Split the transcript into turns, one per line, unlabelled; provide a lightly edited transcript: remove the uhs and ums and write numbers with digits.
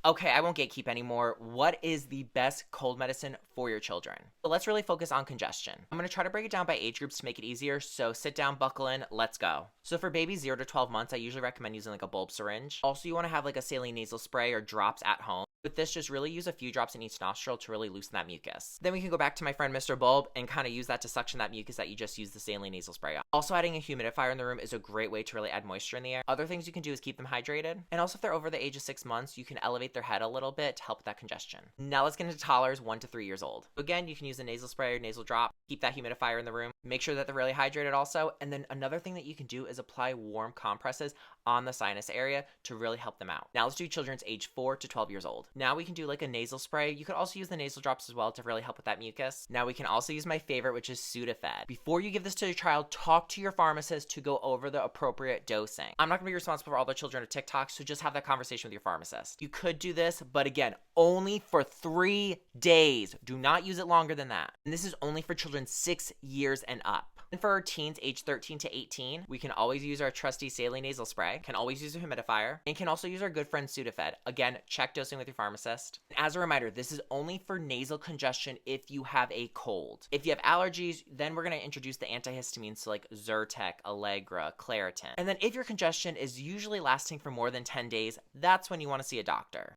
Okay, I won't gatekeep anymore. What is the best cold medicine for your children? So let's really focus on congestion. I'm going to try to break it down by age groups to make it easier. So sit down, buckle in, let's go. So for babies 0 to 12 months, I usually recommend using like a bulb syringe. Also, you want to have like a saline nasal spray or drops at home. With this, just really use a few drops in each nostril to really loosen that mucus. Then we can go back to my friend Mr. Bulb and kind of use that to suction that mucus that you just used the saline nasal spray on. Also, adding a humidifier in the room is a great way to really add moisture in the air. Other things you can do is keep them hydrated. And also, if they're over the age of 6 months, you can elevate their head a little bit to help with that congestion. Now let's get into toddlers 1 to 3 years old. Again, you can use a nasal spray or nasal drop. Keep that humidifier in the room. Make sure that they're really hydrated also. And then another thing that you can do is apply warm compresses on the sinus area to really help them out. Now let's do children's age 4 to 12 years old. Now we can do like a nasal spray. You could also use the nasal drops as well to really help with that mucus. Now we can also use my favorite, which is Sudafed. Before you give this to your child, talk to your pharmacist to go over the appropriate dosing. I'm not going to be responsible for all the children at TikTok, so just have that conversation with your pharmacist. You could do this, but again, only for 3 days. Do not use it longer than that. And this is only for children 6 years and up. And for our teens age 13 to 18, we can always use our trusty saline nasal spray, can always use a humidifier, and can also use our good friend Sudafed. Again, check dosing with your pharmacist. As a reminder, this is only for nasal congestion if you have a cold. If you have allergies, then we're going to introduce the antihistamines, so like Zyrtec, Allegra, Claritin. And then if your congestion is usually lasting for more than 10 days, that's when you want to see a doctor.